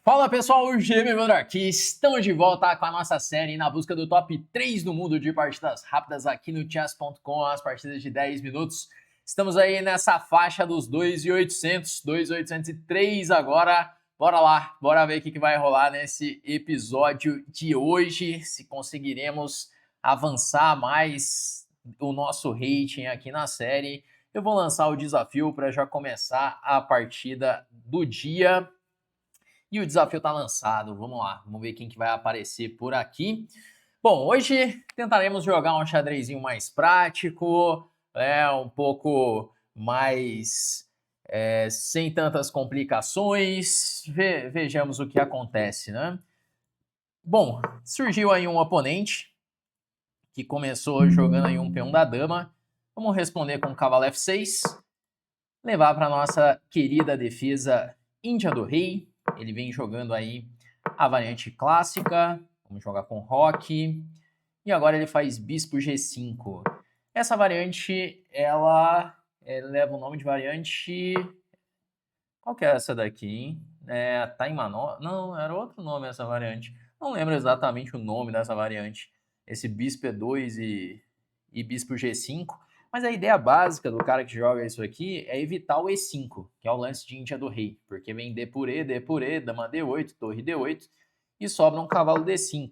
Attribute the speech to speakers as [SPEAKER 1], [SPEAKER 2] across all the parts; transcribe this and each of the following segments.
[SPEAKER 1] Fala pessoal, o GMMano aqui, estamos de volta com a nossa série na busca do top 3 do mundo de partidas rápidas aqui no chess.com, as partidas de 10 minutos. Estamos aí nessa faixa dos 2.800, 2.803 agora. Bora lá, bora ver o que vai rolar nesse episódio de hoje, se conseguiremos avançar mais o nosso rating aqui na série. Eu vou lançar o desafio para já começar a partida do dia. E o desafio tá lançado, vamos lá, vamos ver quem que vai aparecer por aqui. Bom, hoje tentaremos jogar um xadrezinho mais prático, um pouco mais sem tantas complicações. Vejamos o que acontece, né? Bom, surgiu aí um oponente que começou jogando aí um peão da dama. Vamos responder com o cavalo F6, levar para nossa querida defesa Índia do Rei. Ele vem jogando aí a variante clássica. Vamos jogar com roque. E agora ele faz bispo G5. Essa variante, ela leva o nome de variante... Qual que é essa daqui, hein? Taimanó? Não, era outro nome essa variante. Não lembro exatamente o nome dessa variante. Esse bispo E2 e bispo G5. Mas a ideia básica do cara que joga isso aqui é evitar o E5, que é o lance de Índia do Rei. Porque vem D por E, dama D8, torre D8 e sobra um cavalo D5.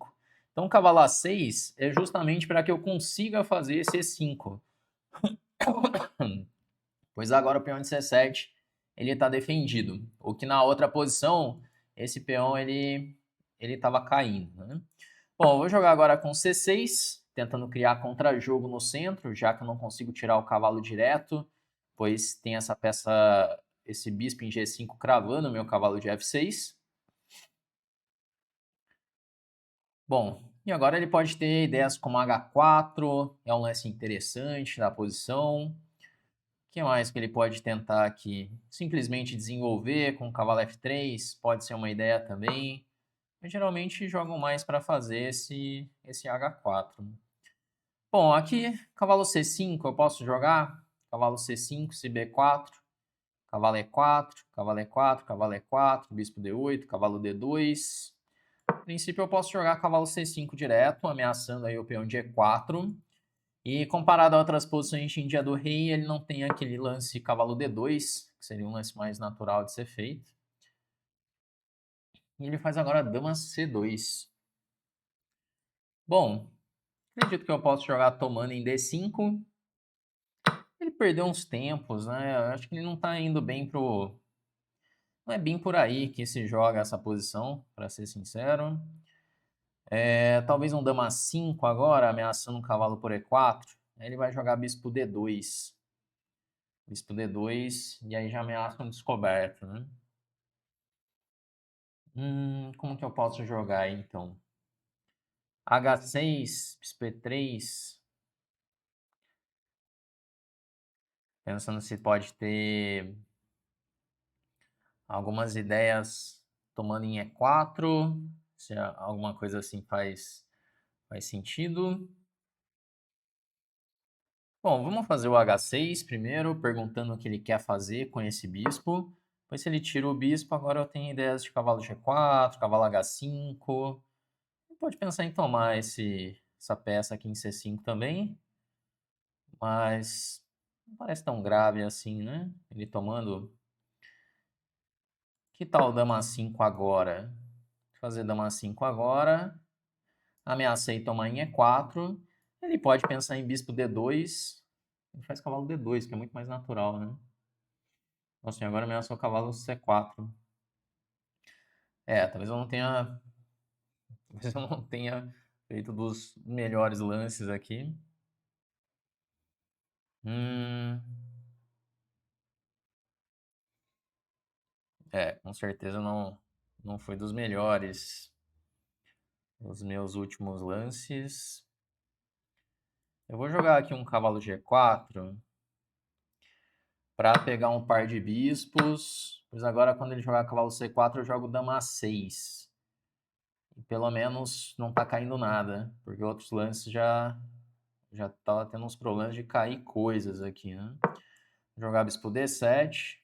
[SPEAKER 1] Então o cavalo A6 é justamente para que eu consiga fazer esse E5. Pois agora o peão de C7 ele está defendido. O que na outra posição, esse peão ele estava caindo, né? Bom, eu vou jogar agora com C6, tentando criar contra-jogo no centro, já que eu não consigo tirar o cavalo direto, pois tem essa peça, esse bispo em G5 cravando o meu cavalo de F6. Bom, e agora ele pode ter ideias como H4, é um lance interessante da posição. O que mais que ele pode tentar aqui? Simplesmente desenvolver com o cavalo F3, pode ser uma ideia também. Mas geralmente jogam mais para fazer esse H4. Bom, aqui, cavalo C5 eu posso jogar. Cavalo C5, se B4, cavalo E4, cavalo E4, cavalo E4, bispo D8, cavalo D2. A princípio eu posso jogar cavalo C5 direto, ameaçando aí o peão de E4. E comparado a outras posições de Índia do Rei, ele não tem aquele lance cavalo D2, que seria um lance mais natural de ser feito. E ele faz agora dama C2. Bom, acredito que eu posso jogar tomando em D5. Ele perdeu uns tempos, né? Eu acho que ele não tá indo bem pro... Não é bem por aí que se joga essa posição, para ser sincero. Talvez um dama 5 agora, ameaçando um cavalo por E4. Aí ele vai jogar bispo D2. Bispo D2, e aí já ameaça um descoberto, né? Como que eu posso jogar aí, então? H6, bispo E3. Pensando se pode ter algumas ideias tomando em E4, se alguma coisa assim faz sentido. Bom, vamos fazer o H6 primeiro, perguntando o que ele quer fazer com esse bispo. Depois, se ele tira o bispo, agora eu tenho ideias de cavalo G4, cavalo H5. Pode pensar em tomar essa peça aqui em C5 também, mas não parece tão grave assim, né? Ele tomando... Que tal dama 5 agora? Fazer dama 5 agora. Ameacei tomar em E4. Ele pode pensar em bispo D2. Ele faz cavalo D2, que é muito mais natural, né? Nossa, agora ameaçou o cavalo C4. Talvez eu não tenha... Talvez eu não tenha feito dos melhores lances aqui. Com certeza não foi dos melhores os meus últimos lances. Eu vou jogar aqui um cavalo G4 para pegar um par de bispos. Pois agora, quando ele jogar cavalo C4, eu jogo dama A6. E pelo menos não tá caindo nada, porque outros lances já tava tendo uns problemas de cair coisas aqui, né? Vou jogar bispo D7.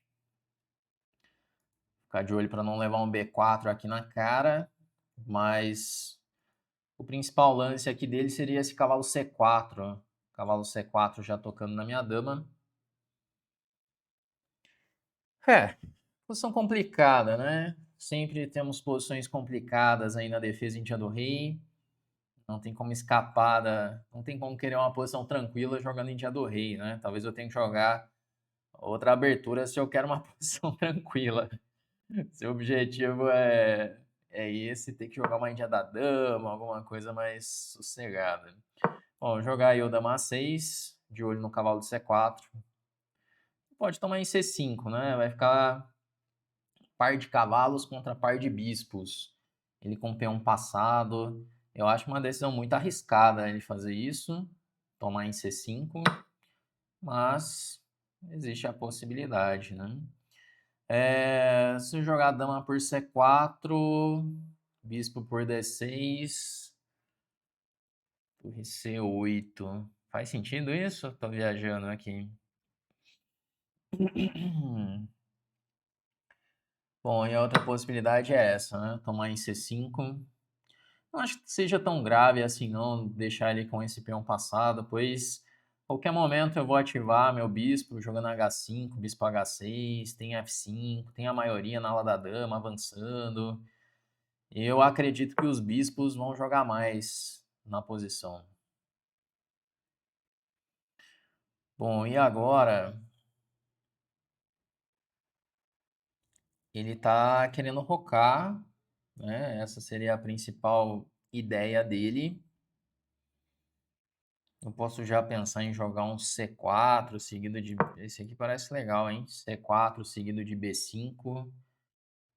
[SPEAKER 1] Ficar de olho para não levar um B4 aqui na cara, mas o principal lance aqui dele seria esse cavalo C4. Cavalo C4 já tocando na minha dama. Posição complicada, né? Sempre temos posições complicadas aí na defesa em dia do rei. Não tem como escapar não tem como querer uma posição tranquila jogando em dia do rei, né? Talvez eu tenha que jogar outra abertura se eu quero uma posição tranquila. Se o objetivo é esse, ter que jogar uma Índia da Dama, alguma coisa mais sossegada. Bom, jogar aí o Dama A6, de olho no cavalo de C4. Pode tomar em C5, né? Vai ficar par de cavalos contra par de bispos. Ele com peão passado. Eu acho uma decisão muito arriscada ele fazer isso, tomar em C5, mas existe a possibilidade, né? Se jogar dama por C4, bispo por D6, torre C8. Faz sentido isso? Tô viajando aqui. Bom, e a outra possibilidade é essa, né? Tomar em C5. Não acho que seja tão grave assim, não, deixar ele com esse peão passado, pois a qualquer momento eu vou ativar meu bispo jogando H5, bispo H6, tem F5, tem a maioria na ala da dama avançando. Eu acredito que os bispos vão jogar mais na posição. Bom, e agora ele tá querendo rocar, né? Essa seria a principal ideia dele. Eu posso já pensar em jogar um C4 seguido de... Esse aqui parece legal, hein? C4 seguido de B5.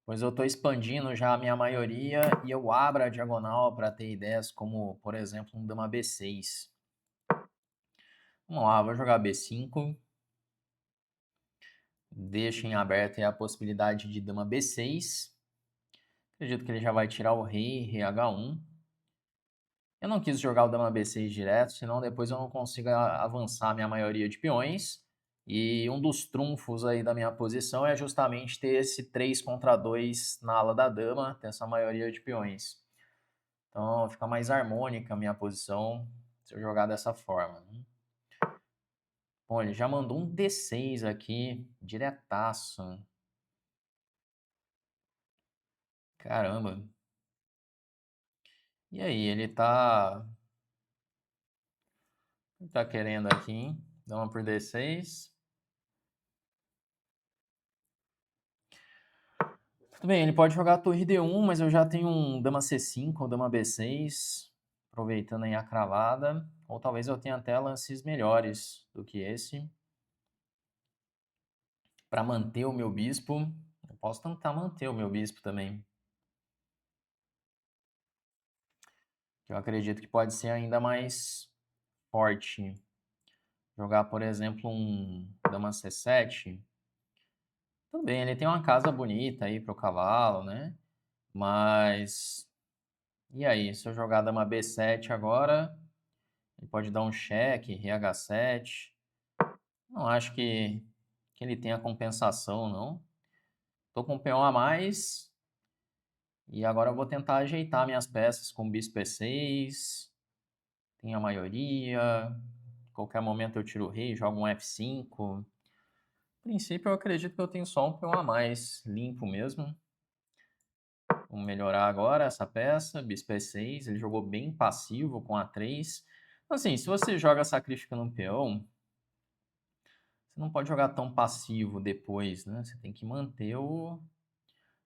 [SPEAKER 1] Pois eu estou expandindo já a minha maioria e eu abro a diagonal para ter ideias como, por exemplo, um dama B6. Vamos lá, vou jogar B5. Deixo em aberto a possibilidade de dama B6. Acredito que ele já vai tirar o rei H1. Eu não quis jogar o dama B6 direto, senão depois eu não consigo avançar a minha maioria de peões. E um dos trunfos aí da minha posição é justamente ter esse 3 contra 2 na ala da dama, ter essa maioria de peões. Então fica mais harmônica a minha posição se eu jogar dessa forma. Bom, ele já mandou um D6 aqui, diretaço. Caramba. E aí, ele tá querendo aqui, hein? Dama por D6. Tudo bem, ele pode jogar a torre D1, mas eu já tenho um dama C5 ou dama B6, aproveitando aí a cravada. Ou talvez eu tenha até lances melhores do que esse. Para manter o meu bispo. Eu posso tentar manter o meu bispo também. Eu acredito que pode ser ainda mais forte. Jogar, por exemplo, um dama C7. Tudo bem, ele tem uma casa bonita aí para o cavalo, né? Mas... E aí, se eu jogar dama B7 agora, ele pode dar um cheque, rei H7. Não acho que ele tenha compensação, não. Tô com um peão a mais. E agora eu vou tentar ajeitar minhas peças com bispo E6. Tem a maioria. A qualquer momento eu tiro o rei, jogo um F5. A princípio eu acredito que eu tenho só um peão a mais, limpo mesmo. Vamos melhorar agora essa peça, bispo E6, ele jogou bem passivo com A3. Assim, se você joga sacrificando um peão, você não pode jogar tão passivo depois, né? Você tem que manter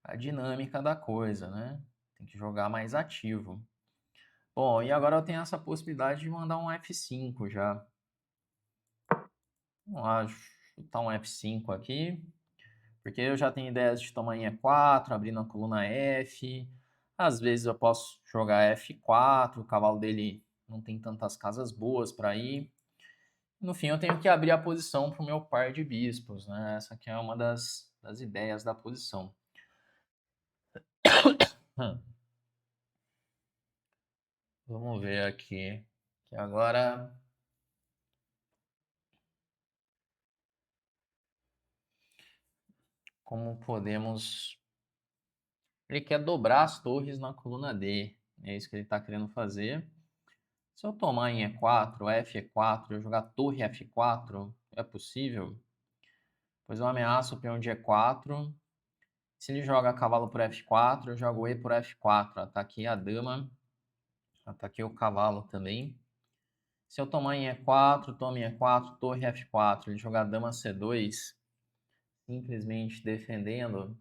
[SPEAKER 1] a dinâmica da coisa, né? Tem que jogar mais ativo. Bom, e agora eu tenho essa possibilidade de mandar um F5 já. Vamos lá, chutar um F5 aqui. Porque eu já tenho ideias de tomar em E4, abrindo a coluna F. Às vezes eu posso jogar F4, o cavalo dele não tem tantas casas boas para ir. No fim, eu tenho que abrir a posição para o meu par de bispos, né? Essa aqui é uma das ideias da posição. Vamos ver aqui. Que agora... Como podemos Ele quer dobrar as torres na coluna D. É isso que ele está querendo fazer. Se eu tomar em E4, F4, eu jogar torre F4, é possível? Pois eu ameaço o peão de E4. Se ele joga cavalo por F4, eu jogo E por F4. Ataquei a dama. Ataquei o cavalo também. Se eu tomar em E4, tomo em E4, torre F4. Ele jogar dama C2, simplesmente defendendo.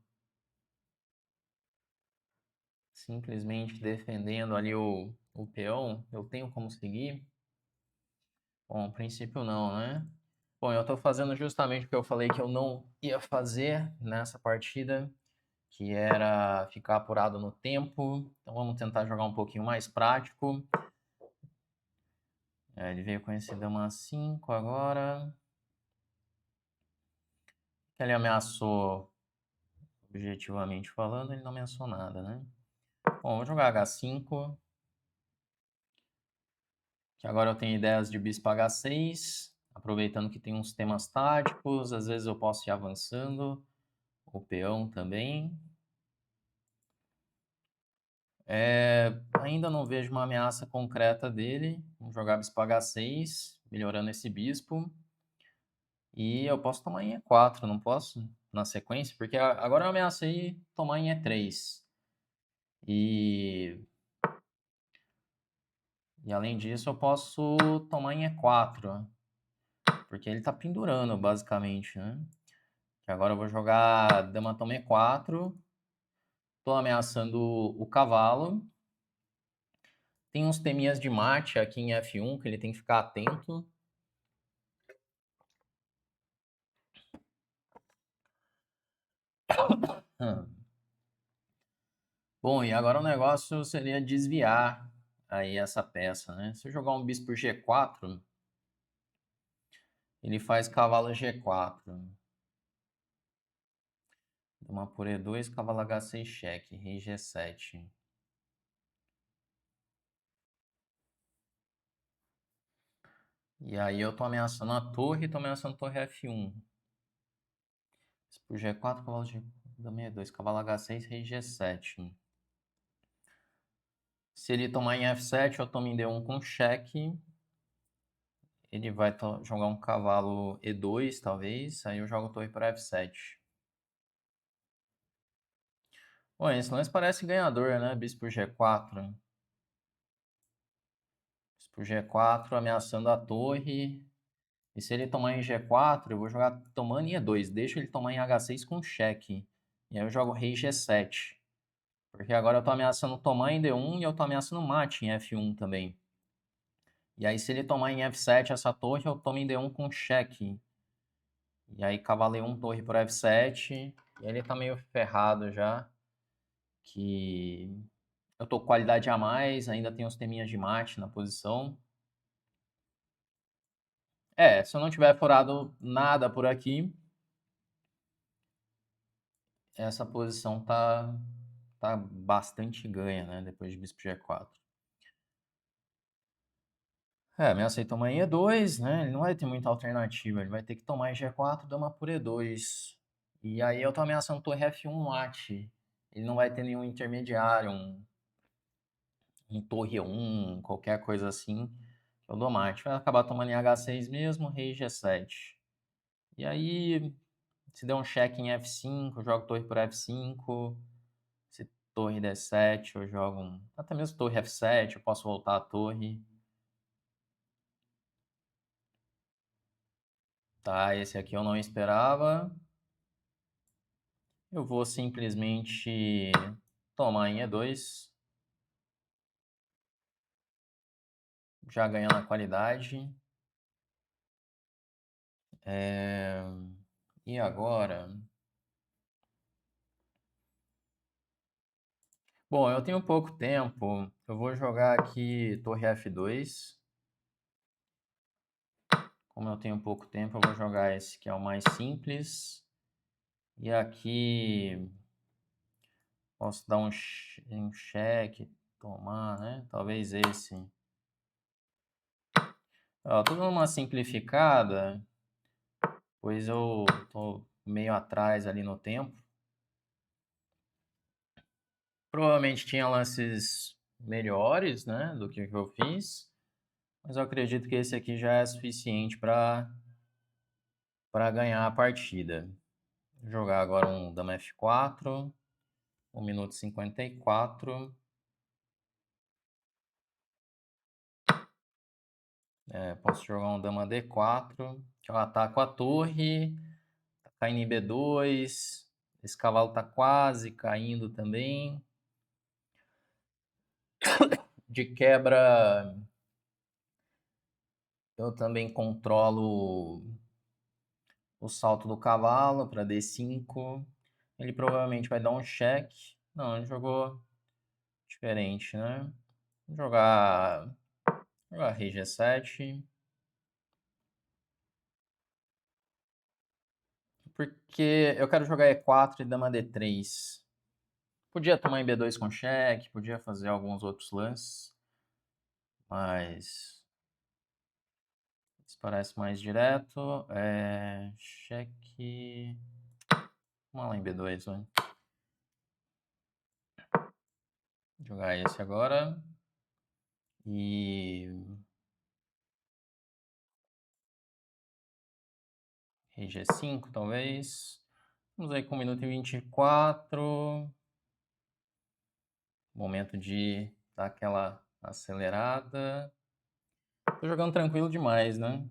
[SPEAKER 1] Simplesmente defendendo ali o peão. Eu tenho como seguir? Bom, a princípio não, né? Bom, eu estou fazendo justamente o que eu falei que eu não ia fazer nessa partida, que era ficar apurado no tempo. Então vamos tentar jogar um pouquinho mais prático. Ele veio com esse dama 5 agora. Ele ameaçou, objetivamente falando, ele não ameaçou nada, né? Bom, vou jogar H5. Que agora eu tenho ideias de bispo H6. Aproveitando que tem uns temas táticos. Às vezes eu posso ir avançando. O peão também. Ainda não vejo uma ameaça concreta dele. Vamos jogar bispo H6, melhorando esse bispo. E eu posso tomar em E4, não posso? Na sequência? Porque agora eu ameacei tomar em E3. E além disso, eu posso tomar em E4. Porque ele tá pendurando, basicamente, né? Que agora eu vou jogar dama toma E4. Tô ameaçando o cavalo. Tem uns teminhas de mate aqui em F1 que ele tem que ficar atento. Bom, e agora o negócio seria desviar aí essa peça, né? Se eu jogar um bispo por G4, ele faz cavalo G4. Dama por E2, cavalo H6 cheque, rei G7. E aí eu tô ameaçando a torre e tô ameaçando a torre F1. Bispo por G4, cavalo G... Dama E2, cavalo H6, rei G7. Se ele tomar em F7, eu tomo em D1 com cheque. Ele vai jogar um cavalo E2, talvez. Aí eu jogo torre para F7. Bom, esse lance parece ganhador, né? Bispo por G4. Bispo por G4, ameaçando a torre. E se ele tomar em G4, eu vou jogar tomando em E2. Deixo ele tomar em H6 com cheque. E aí eu jogo rei G7. Porque agora eu tô ameaçando tomar em D1 e eu tô ameaçando mate em F1 também. E aí se ele tomar em F7 essa torre, eu tomo em D1 com cheque. E aí cavalo E1, torre por F7. E ele tá meio ferrado já. Que eu tô com qualidade a mais, ainda tem uns teminhas de mate na posição. Se eu não tiver furado nada por aqui, essa posição tá bastante ganha, né? Depois de bispo G4. Ameacei tomar em E2, né? Ele não vai ter muita alternativa. Ele vai ter que tomar em G4, dama por E2. E aí eu tô ameaçando torre F1 mate. Ele não vai ter nenhum intermediário, um torre 1, qualquer coisa assim. Eu dou mate. Vai acabar tomando em H6 mesmo, rei G7. E aí, se der um cheque em F5, eu jogo torre por F5. Se torre D7, eu jogo até mesmo torre F7, eu posso voltar a torre. Tá, esse aqui eu não esperava. Eu vou simplesmente tomar em E2. Já ganhando a qualidade. E agora? Bom, eu tenho pouco tempo. Eu vou jogar aqui torre F2. Como eu tenho pouco tempo, eu vou jogar esse que é o mais simples. E aqui posso dar um cheque, tomar, né? Talvez esse. Ó, tô dando uma simplificada, pois eu tô meio atrás ali no tempo. Provavelmente tinha lances melhores, né, do que o que eu fiz, mas eu acredito que esse aqui já é suficiente para ganhar a partida. Vou jogar agora um dama F4, 1 minuto e 54. Posso jogar um dama D4, que eu ataco a torre, tá caindo em B2, esse cavalo tá quase caindo também. De quebra, eu também controlo o salto do cavalo para D5. Ele provavelmente vai dar um cheque. Não, ele jogou diferente, né? Vou jogar rei G7. Porque eu quero jogar E4 e dama D3. Podia tomar em B2 com cheque, podia fazer alguns outros lances. Mas isso parece mais direto. Cheque. Vamos lá em B2, né? Vou jogar esse agora. E rei G5, talvez. Vamos aí com 1 minuto e 24. Momento de dar aquela acelerada. Tô jogando tranquilo demais, né?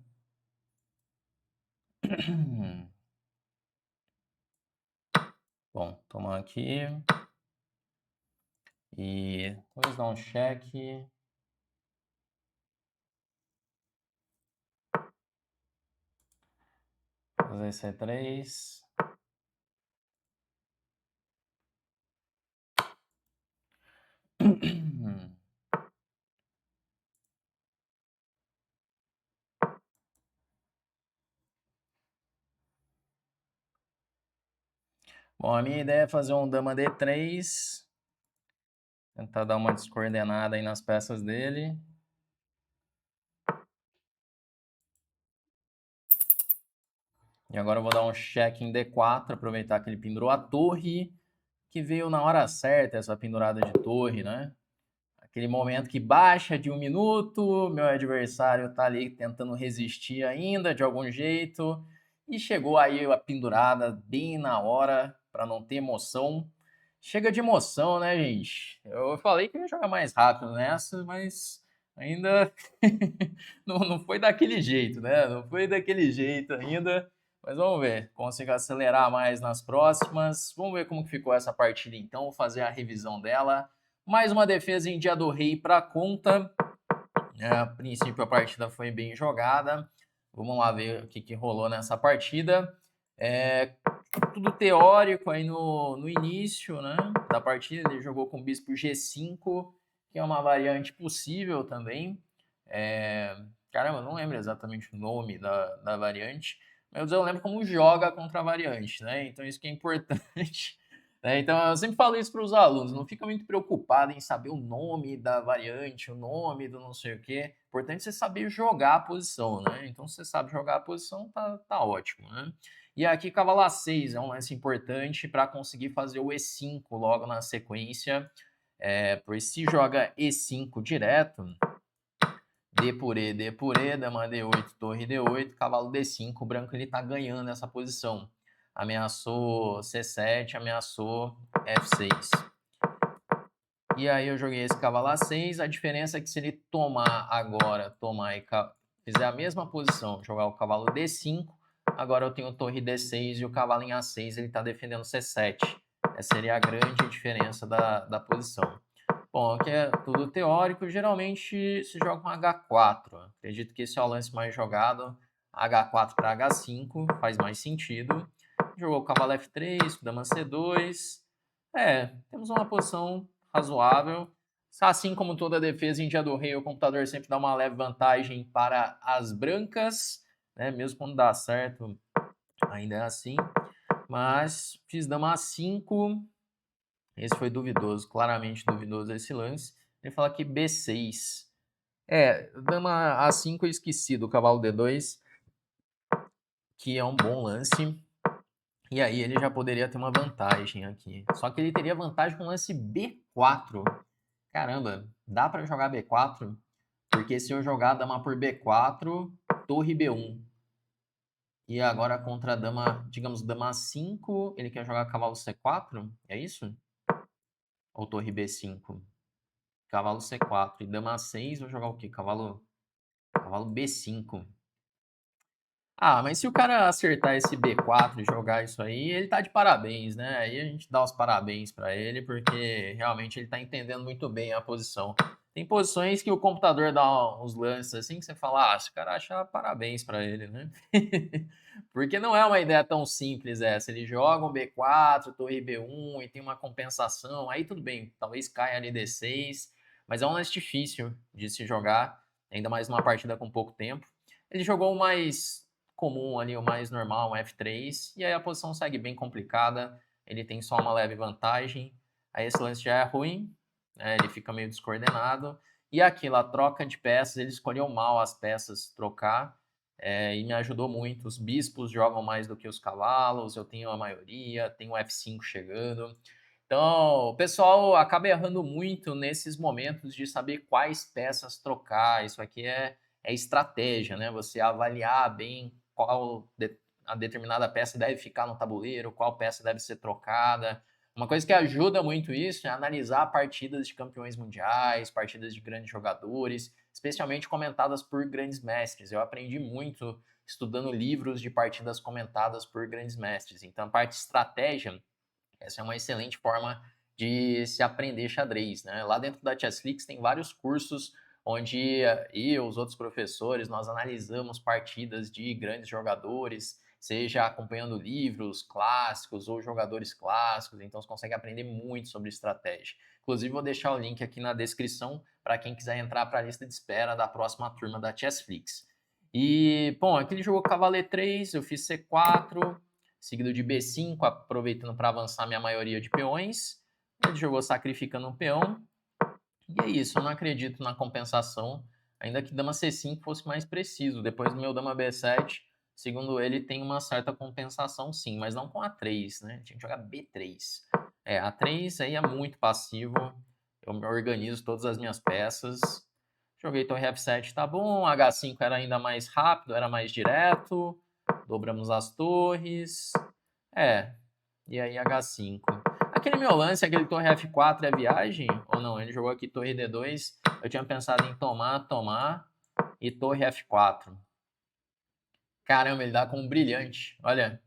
[SPEAKER 1] Bom, tomar aqui. E talvez dar um cheque. Fazer C3. Bom, a minha ideia é fazer um dama D3. Tentar dar uma descoordenada aí nas peças dele. E agora eu vou dar um cheque em D4, aproveitar que ele pendurou a torre, que veio na hora certa essa pendurada de torre, né? Aquele momento que baixa de 1 minuto, meu adversário tá ali tentando resistir ainda de algum jeito, e chegou aí a pendurada bem na hora, para não ter emoção. Chega de emoção, né, gente? Eu falei que ia jogar mais rápido nessa, mas ainda não foi daquele jeito, né? Não foi daquele jeito ainda. Mas vamos ver, consigo acelerar mais nas próximas. Vamos ver como que ficou essa partida então, vou fazer a revisão dela. Mais uma defesa em dia do rei para conta. A princípio a partida foi bem jogada. Vamos lá ver o que rolou nessa partida. Tudo teórico aí no início, né, da partida. Ele jogou com o bispo G5, que é uma variante possível também. Caramba, eu não lembro exatamente o nome da variante, mas eu lembro como joga contra a variante, né? Então isso que é importante. Então eu sempre falo isso para os alunos, não fica muito preocupado em saber o nome da variante, o nome do não sei o quê. Importante você saber jogar a posição, né? Então se você sabe jogar a posição, tá ótimo, né? E aqui cavalo A6 é um lance importante para conseguir fazer o E5 logo na sequência. Pois se joga E5 direto, D por E, dama D8, torre D8, cavalo D5, o branco ele tá ganhando essa posição. Ameaçou C7, ameaçou F6. E aí eu joguei esse cavalo A6, a diferença é que se ele tomar agora, e fizer a mesma posição, jogar o cavalo D5, agora eu tenho torre D6 e o cavalo em A6 ele tá defendendo C7. Essa seria a grande diferença da posição. Bom, aqui é tudo teórico, geralmente se joga com H4. Acredito que esse é o lance mais jogado. H4 para H5 faz mais sentido. Jogou o cavalo F3, dama C2. Temos uma posição razoável. Assim como toda defesa em dia do rei, o computador sempre dá uma leve vantagem para as brancas, né? Mesmo quando dá certo, ainda é assim. Mas fiz dama A5. Esse foi duvidoso, claramente duvidoso esse lance. Ele fala que B6. Dama A5 eu esqueci do cavalo D2, que é um bom lance. E aí ele já poderia ter uma vantagem aqui. Só que ele teria vantagem com o lance B4. Caramba, dá para jogar B4? Porque se eu jogar dama por B4, torre B1. E agora contra a dama, digamos, dama A5, ele quer jogar cavalo C4? É isso? Ou torre B5? Cavalo C4. E dama A6, vou jogar o quê? Cavalo B5. Ah, mas se o cara acertar esse B4 e jogar isso aí, ele tá de parabéns, né? Aí a gente dá os parabéns para ele, porque realmente ele tá entendendo muito bem a posição. Tem posições que o computador dá uns lances assim que você fala, ah, esse cara acha parabéns para ele, né? Porque não é uma ideia tão simples essa. Ele joga um B4, torre B1 e tem uma compensação, aí tudo bem, talvez caia ali D6, mas é um lance difícil de se jogar, ainda mais numa partida com pouco tempo. Ele jogou o mais comum ali, o mais normal, um F3, e aí a posição segue bem complicada, ele tem só uma leve vantagem, aí esse lance já é ruim, né, ele fica meio descoordenado, e aquilo, a troca de peças, ele escolheu mal as peças trocar, e me ajudou muito, os bispos jogam mais do que os cavalos, eu tenho a maioria, tenho o F5 chegando, então, o pessoal acaba errando muito nesses momentos de saber quais peças trocar. Isso aqui é estratégia, né? Você avaliar bem a determinada peça deve ficar no tabuleiro, qual peça deve ser trocada. Uma coisa que ajuda muito isso é analisar partidas de campeões mundiais, partidas de grandes jogadores, especialmente comentadas por grandes mestres. Eu aprendi muito estudando livros de partidas comentadas por grandes mestres. Então, a parte de estratégia, essa é uma excelente forma de se aprender xadrez, né? Lá dentro da Chessflix tem vários cursos onde eu e os outros professores, nós analisamos partidas de grandes jogadores, seja acompanhando livros clássicos ou jogadores clássicos, então você consegue aprender muito sobre estratégia. Inclusive, vou deixar o link aqui na descrição para quem quiser entrar para a lista de espera da próxima turma da Chessflix. E, bom, aqui ele jogou cavalo E3, eu fiz C4, seguido de B5, aproveitando para avançar minha maioria de peões. Ele jogou sacrificando um peão. E é isso, eu não acredito na compensação, ainda que dama C5 fosse mais preciso. Depois do meu dama B7, segundo ele, tem uma certa compensação sim, mas não com A3, né? Tinha que jogar B3. A3 aí é muito passivo, eu me organizo todas as minhas peças. Joguei torre F7, tá bom. H5 era ainda mais rápido, era mais direto. Dobramos as torres. E aí H5. Aquele meu lance, aquele torre F4 é viagem? Ou não? Ele jogou aqui torre D2. Eu tinha pensado em tomar e torre F4. Caramba, ele dá com um brilhante. Olha,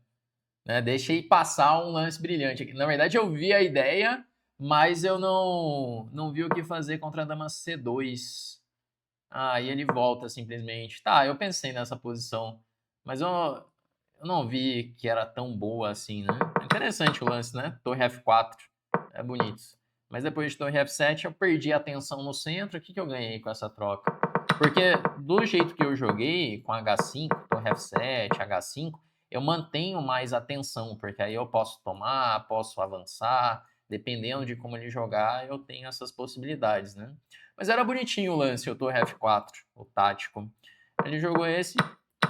[SPEAKER 1] né? Deixei passar um lance brilhante aqui. Na verdade, eu vi a ideia, mas eu não vi o que fazer contra a dama C2. Aí ele volta simplesmente. Tá, eu pensei nessa posição, mas eu não vi que era tão boa assim, né? Interessante o lance, né? Torre F4. É bonito. Mas depois de torre F7 eu perdi a atenção no centro. O que eu ganhei com essa troca? Porque do jeito que eu joguei, com H5, torre F7, H5, eu mantenho mais atenção, porque aí eu posso tomar, posso avançar, dependendo de como ele jogar, eu tenho essas possibilidades, né? Mas era bonitinho o lance, o torre F4, o tático. Ele jogou esse,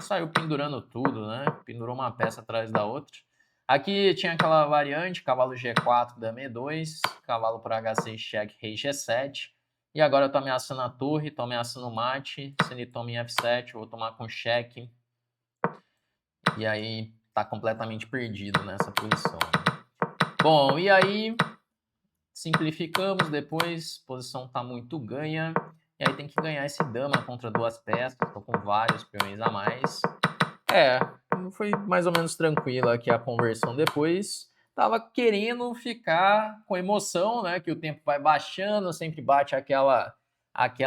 [SPEAKER 1] saiu pendurando tudo, né? Pendurou uma peça atrás da outra. Aqui tinha aquela variante, cavalo G4, dama E2, cavalo para H6, cheque, rei G7. E agora eu tô ameaçando a torre, tô ameaçando o mate. Se ele toma em F7, eu vou tomar com cheque. E aí tá completamente perdido nessa posição. Bom, e aí simplificamos depois, posição tá muito ganha. E aí tem que ganhar esse dama contra duas peças, tô com vários peões a mais. Foi mais ou menos tranquila aqui a conversão depois. Tava querendo ficar com emoção, né? Que o tempo vai baixando, sempre bate aquela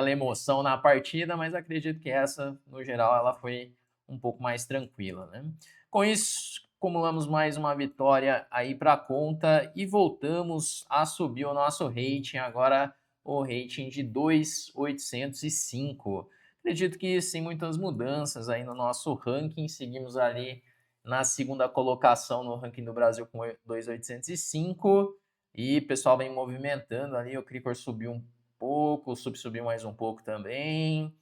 [SPEAKER 1] emoção na partida, mas acredito que essa, no geral, ela foi um pouco mais tranquila, né? Com isso, acumulamos mais uma vitória aí para a conta e voltamos a subir o nosso rating, agora o rating de 2.805. Acredito que sem muitas mudanças aí no nosso ranking, seguimos ali na segunda colocação no ranking do Brasil com 2.805 e o pessoal vem movimentando ali, o Cricor subiu um pouco, o Sub subiu mais um pouco também.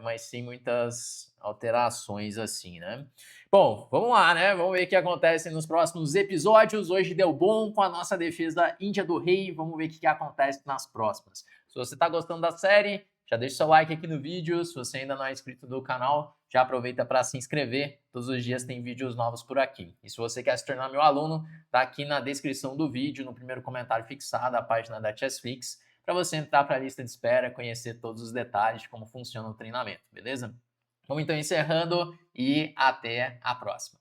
[SPEAKER 1] mas sem muitas alterações assim, né? Bom, vamos lá, né? Vamos ver o que acontece nos próximos episódios. Hoje deu bom com a nossa defesa Índia do Rei. Vamos ver o que acontece nas próximas. Se você está gostando da série, já deixa seu like aqui no vídeo. Se você ainda não é inscrito no canal, já aproveita para se inscrever. Todos os dias tem vídeos novos por aqui. E se você quer se tornar meu aluno, tá aqui na descrição do vídeo, no primeiro comentário fixado, a página da Chessflix, para você entrar para a lista de espera, conhecer todos os detalhes de como funciona o treinamento, beleza? Vamos então encerrando e até a próxima.